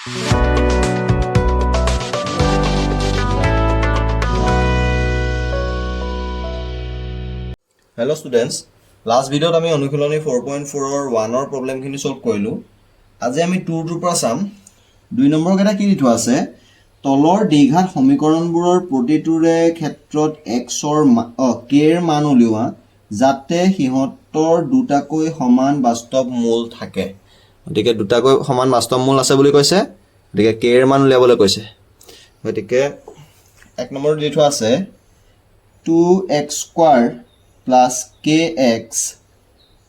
Hello students, last video আমি অনুশীলনী 4.4 ৰ 1 ৰ প্ৰবলেম খিনি সলভ কৰিলো। আজি আমি 2 ৰ পৰা চাম। 2 নম্বৰ কেটা কি দিটো আছে? তলৰ দ্বিঘাত সমীকৰণবোৰৰ প্ৰতিটোৰে ক্ষেত্ৰত x ৰ k ৰ মান উলিওৱা যাতে সিহঁতৰ দুটাকৈ সমান বাস্তৱ মূল থাকে। গতিকে দুটাকৈ সমান বাস্তৱ মূল আছে বুলি কৈছে। গতিকে k ৰ মান উলিয়াবলৈ কৈছে। গতিকে 1 নম্বৰ দিটো আছে 2x square plus kx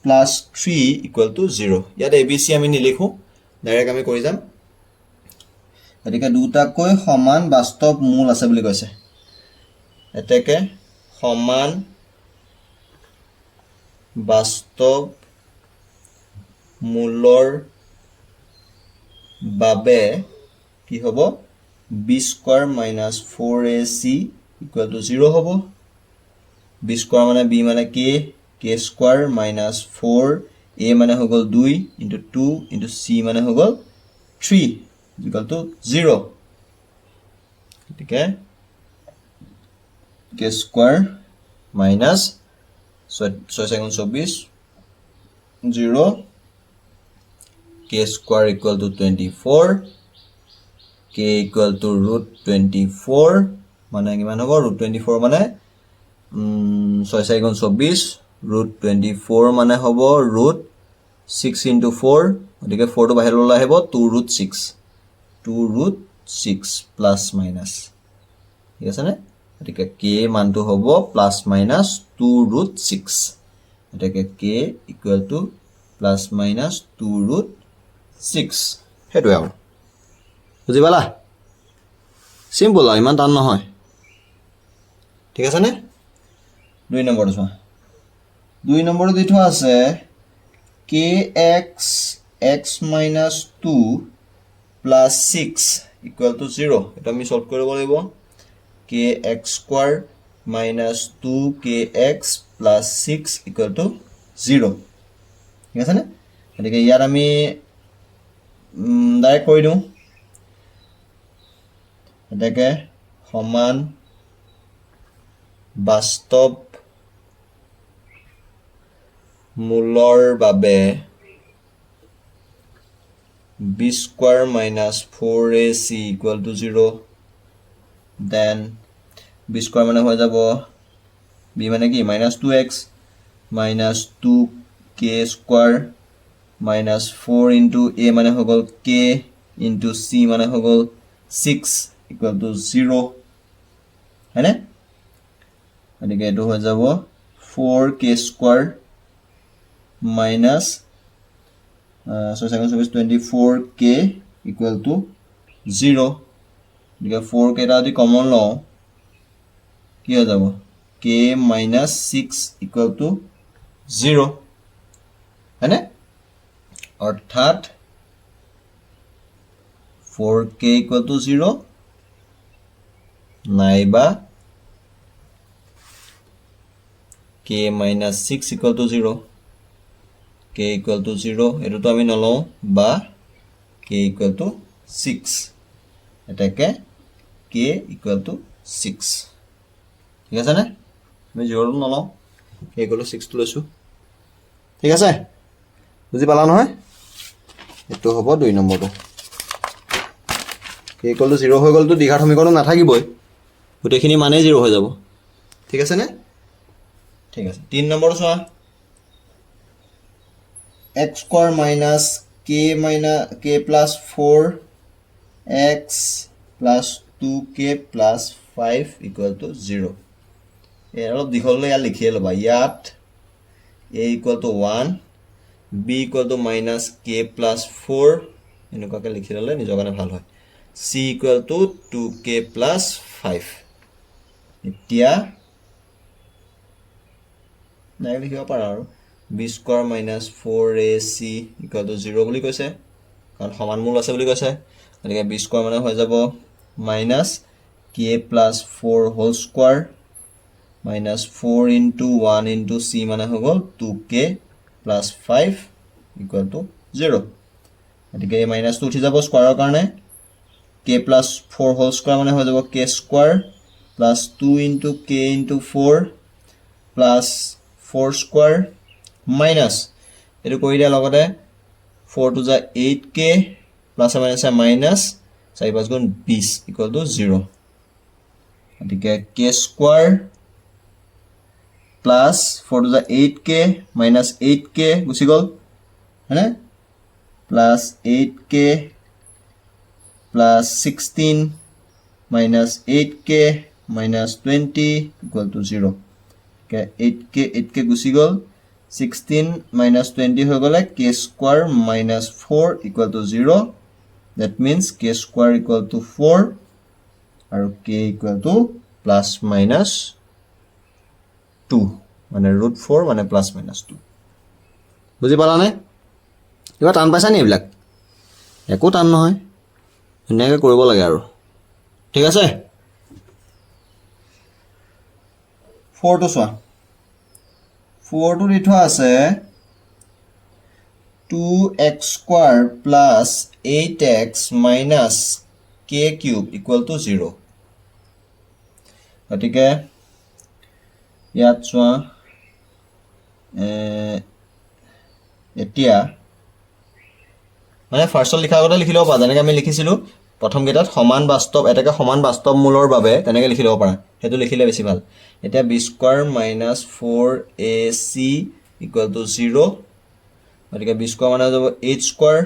plus 3 equal to 0. ইয়াত ABC আমি নিলিখো, ডাইৰেক্ট আমি কৰি যাম। গতিকে দুটাকৈ সমান বাস্তৱ মূল আছে বুলি কৈছে। এতেকে সমান বাস্তৱ মূলৰ বাবে কি হ'ব? b square minus 4ac equal to 0 হ'ব। b square মানে b মানে k square minus 4 a মানে হৈ গল 2 into 2 into c মানে হৈ গল 3 equal to 0 ঠিক k square minus 6 second 24 0 k square equal to 24 k equal to root 24 মানে কিমান হ'ব? root 24 মানে 6 second 24 root 24 মানে হ'ব root 6 into 4 গতিকে 4 টো বাহিৰলৈ ওলাই আহিব 2 root 6 plus minus ঠিক আছে নে? গতিকে k মানটো হ'ব plus minus 2 root 6 গতিকে k equal to plus minus 2 root 6 হেতু আৰু বুজি পালা? সিম্পল আৰু ইমান টান নহয়। ঠিক আছে নে? 2 নম্বৰ চোৱা 2 নম্বৰ দিটো আছে kx x minus 2 plus 6 equal to 0 এটা আমি সলভ কৰিব লাগিব kx square minus 2kx plus 6 equal to 0 ঠিক আছে নে? গতিকে ইয়াত আমি ডাইৰেক্ট কৰি দিওঁ এটাকে সমান বাস্তৱ মূলৰ বাবে b square minus 4ac equal to 0 then b square মানে হৈ যাব b মানে কি minus 2x minus 2k square minus 4 into a মানে হৈ গল k into c মানে হৈ গল 6 equal to 0 হয়নে? গতিকে এটো হৈ যাব 4k square minus 24k equal to 0 গতিকে 4k টা যদি কমন লওঁ কি হৈ যাব k minus 6 equal to 0 হয়নে? অৰ্থাৎ 4k equal to 0 নাইবা k minus 6 equal to 0 k equal to 0 এটো তো আমি নলও বা k equal to 6 এটাকে k equal to 6 ঠিক আছে নে? আমি 0 নলও k equal to 6 লৈছো ঠিক আছে? বুজি পালা নহয়? এটো হ'ব 2 নম্বৰটো k equal to 0 হৈ গলটো দ্বিঘাত সমীকৰণ নাথাকিবই গোটেইখিনি মানে 0 হৈ যাব ঠিক আছে নে? ঠিক আছে 3 নম্বৰ চোৱা x square minus k plus 4x plus 2k plus 5 equal to 0 এর অলপ দীঘললৈ ইয়া লিখিয়ে লবা ইয়াত a equal to 1 b equal to minus k plus 4 এনেকুৱাকে লিখি ললে নিজৰ কাৰণে ভাল হয় c equal to 2k plus 5 এতিয়া নাই লিখিব পাৰা আৰু b square minus 4ac equal to 0 বুলি কৈছে কাৰণ সমান মূল আছে বুলি কৈছে গতিকে b square মানে হৈ যাব minus k plus 4 whole square minus 4 into 1 into c মানে হৈ গল 2k plus 5 equal to 0 গতিকে এই minus 2 উঠি যাব স্কয়াৰৰ কাৰণে k plus 4 whole square মানে হৈ যাব k square plus 2 into k into 4 plus 4 square minus এটো কৰি দিয়া লগতে 4 to the 8k plus minus minus 4 5 গুণ 20 equal to 0 গতিকে k square plus 4 to the 8k minus 8k গুছি গল হয়নে plus 8k plus 16 minus 8k minus 20 equal to 0 okay 8k গুছি গল 16 minus 20 হৈ গলে k square minus 4 equal to 0 that means k square equal to 4 আৰু k equal to plus minus 2 মানে √4 মানে plus minus 2 বুজি পালা নে কিবা টান পাইছা নি এইবিলাক একো টান নহয় এনেকৈ কৰিব লাগে আৰু ঠিক আছে 4 টো চোৱা 4 টো দি থোৱা আছে 2x square plus 8x minus k cube equal to 0 গতিকে ইয়াত চোৱা এতিয়া মানে ফাৰ্স্টত লিখা আগতে লিখি লব পাৰা যেনেকৈ আমি লিখিছিলো প্ৰথম কেইটাত সমান বাস্তৱ এটাকে সমান বাস্তৱ মূলৰ বাবে তেনেকৈ লিখি লব পাৰা হেতু লিখিলে বেছি ভাল এতিয়া b square minus 4ac equal to 0 গতিকে b square মানে হৈ যাব h square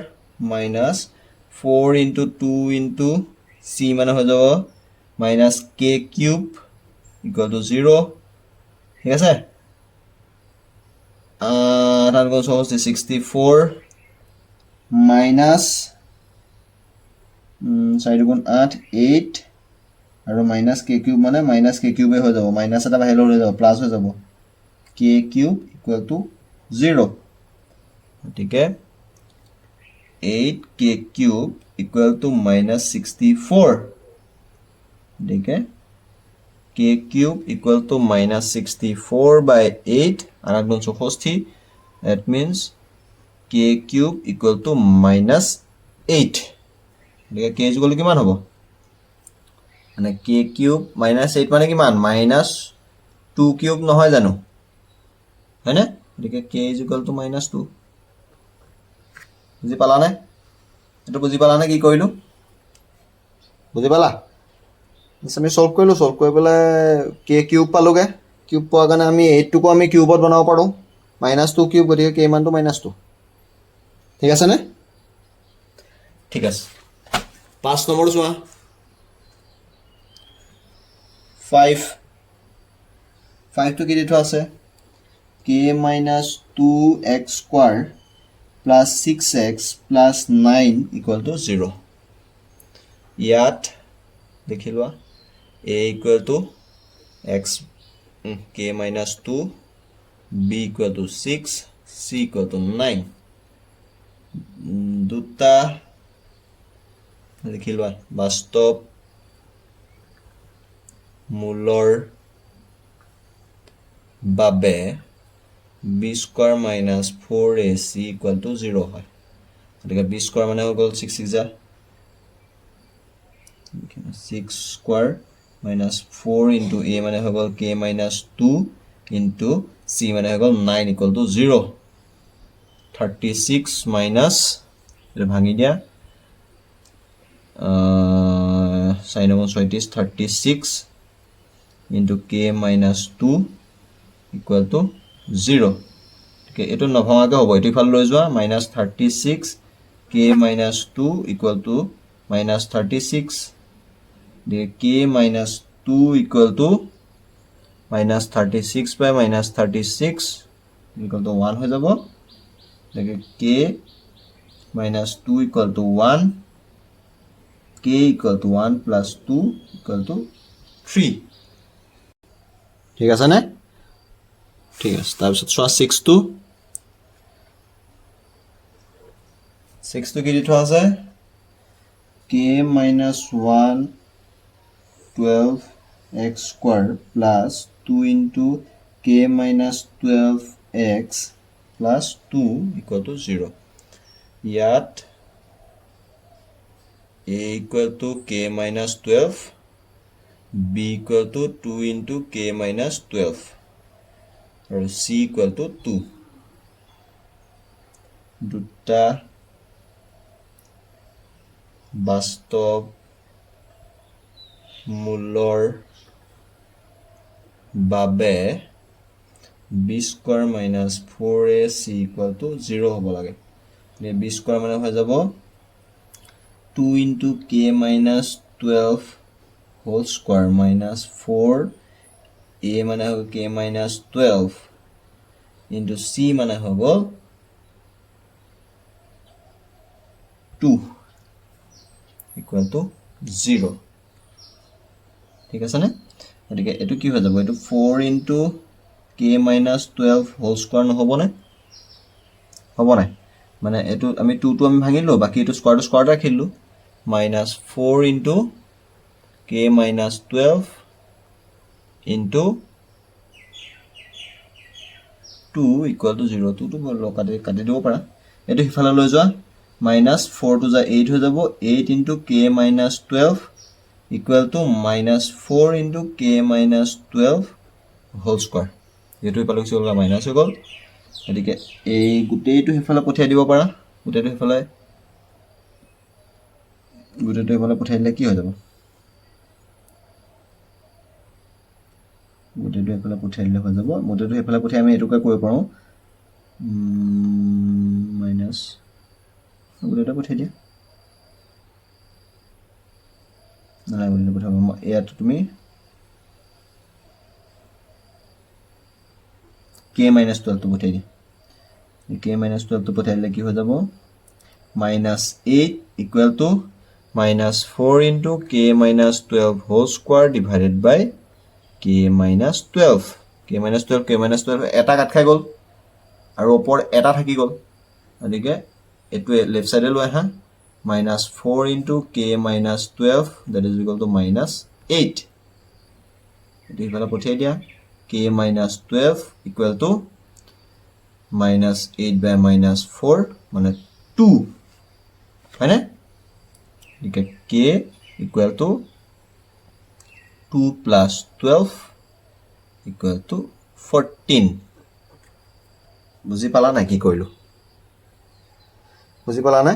minus 4 into 2 into c মানে হৈ যাব minus k cube equal to 0 ঠিক আছে তার গুণ সহজ 64 minus 4 গুণ 8 8 আৰু minus k cube মানে minus k cube হৈ যাব minus এটা বাহিৰলৈ লৈ যাব প্লাস হৈ যাব k cube equal to 0 গতিকে 8k cube equal to minus 64 গতিকে k cube equal to minus 64 by 8 আনাগুণ 64 that means k cube equal to minus 8 গতিকে k equal to কিমান হ'ব মানে k cube minus 8 মানে কিমান minus 2 cube নহয় জানো হয়নে গতিকে k equal to minus 2 বুজি পালা নে এটো বুজি পালা নে কি কৰিলো বুজি পালা আমি সলভ কৰিলো সলভ কৰি পেলে k কিউব পালোগে কিউব পোৱাৰ কাৰণে আমি 8 টোকো আমি কিউবত বনাব পাৰো -2 কিউব গতিকে k মানটো -2 ঠিক আছে নে ঠিক আছে 5 নম্বৰ চোৱা 5 টো কি দি থোৱা আছে k - 2x square plus 6x plus 9 equal to 0 ইয়াত দেখি লোৱা a equal to x k minus 2 b equal to 6 c equal to 9 দুটা দেখি লোৱা বাস্তৱ মূলৰ বাবে b square minus 4ac equal to 0 হয় গতিকে b square মানে হৈ গ'ল 6 6 6 square minus 4 into a মানে হৈ গ'ল k minus 2 into c মানে হৈ গ'ল 9 equal to 0 36 minus এটা ভাঙি দিয়া 4 9 36 into k minus 2 equal to 0 okay এটো নভঙাকে হ'ব এটো ইফাল লৈ যোৱা -36 k minus 2 equal to -36 the k minus 2 equal to -36 by -36 equal to 1 হৈ যাব like k minus 2 equal to 1 k equal to 1 plus 2 equal to 3 ঠিক আছে নে ঠিক আছে তাৰপিছত চোৱা 6 টো কি দি থোৱা আছে k minus 1 12x square plus 2 into k minus 12x plus 2 equal to 0 ইয়াত a equal to k minus 12, b equal to 2 into k minus 12, আৰু c equal to 2. দুটা বাস্তৱ মূলৰ বাবে b square minus 4ac equal to 0 হ'ব লাগে। b square মানে হৈ যাব 2 into k minus 12 whole square minus 4 a মানে হ'ব k minus 12 into c মানে হ'ব 2 equal to 0 ঠিক আছে নে গতিকে এটো কি হৈ যাব এটো 4 into k minus 12 whole square নহব না হ'ব না মানে এটো আমি 2 টো আমি ভাঙিলো বাকি এটো স্কয়ার ৰাখিলো minus 4 into k minus 12 into 2 equal to 0 2 টো কাটি দিব পাৰা এটো হিফালে লৈ যোৱা minus 4 to the 8 হৈ যাব 8 into k minus 12 equal to minus 4 into k minus 12 whole square এটো হিফালে কি হ'ল মাইনাস হৈ গল এদিকে এই গুটেইটো হিফালে পঠিয়াই দিব পাৰা গুটেইটো হিফালে পঠাইলে কি হৈ যাব গুটেইটো হিফালে পঠাইলে হৈ যাব গুটেইটো হিফালে পঠাই আমি এটোকে কৰিব পাৰো মাইনাস গুটেইটো পঠাই দিয়া না গুটেইটো পঠাব ইয়াত তুমি k minus 12 to পঠাই দিয়া k minus 12 to পঠাইলে কি হৈ যাব minus 8 equal to minus 4 into k minus 12 whole square divided by k minus 12 এটা কাট খাই গল আৰু ওপৰ এটা থাকি গল আদিকে এটো লেফট সাইডে লৈ আহা minus 4 into k minus 12 that is equal to minus 8 এটো ইফালে পঠিয়াই দিয়া k minus 12 equal to minus 8 by minus 4 মানে 2 হয়নে এদিকে k equal to 2 plus 12 equal to 14 বুজি পালা না কি কইলো বুজি পালা না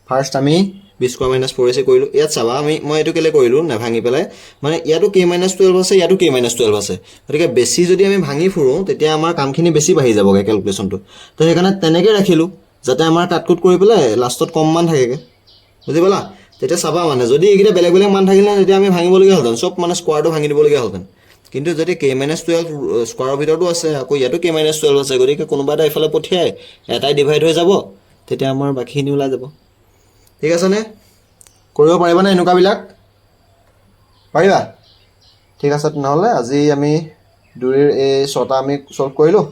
ফার্স্ট আমি b square minus 4 এসে কইলো ইয়াত চাবা মই এটো কেলে কইলো না ভাঙি পেলাই মানে ইয়াটো k minus 12 আছে ইয়াটো k minus 12 আছে গতিকে বেছি যদি আমি ভাঙি ফুৰো তেতিয়া আমাৰ কামখিনি বেছি বাঢ়ি যাবগে ক্যালকুলেশনটো তো সেইকাৰণে তেনেকে ৰাখিলো যাতে আমাৰ কাটকুট কৰি পেলাই লাষ্টত কম মান থাকেগে বুজি পালা তেতিয়া চাবা মানে যদি এইকিটা বেলেগ বেলেগ মান থাকিলে তেতিয়া আমি ভাঙিব লগা হলতেন সব মানে স্কয়াৰটো ভাঙি দিব লগা হলতেন কিন্তু যদি k minus 12 স্কয়াৰৰ ভিতৰটো আছে আকৌ ইয়াতো k minus 12 আছে গতিকে কোনোবা এটা ইফালে পঠিয়াই এটাই ডিভাইড হৈ যাব তেতিয়া আমাৰ বাকিখিনি ওলাই যাব ঠিক আছে নে কৰিব পাৰিবা না এনুকা বিলাক পাৰিবা ঠিক আছে নহলে আজি আমি দুইৰ এই ছটা আমি সলভ কৰিলো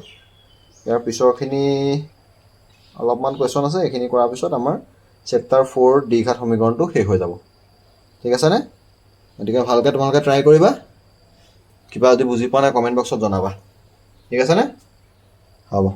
ইয়াৰ পিছৰখিনি অলপমান কোৱেশ্চন আছে এখিনি কৰাৰ পিছত আমাৰ চেপ্টাৰ 4 দ্বিঘাত সমীকৰণটো শেষ হৈ যাব ঠিক আছে নে গতিকে ভালকৈ তোমালোকে ট্ৰাই কৰিবা কিবা যদি বুজি পোৱা নাই কমেন্ট বক্সত জনাবা ঠিক আছে নে হ'ব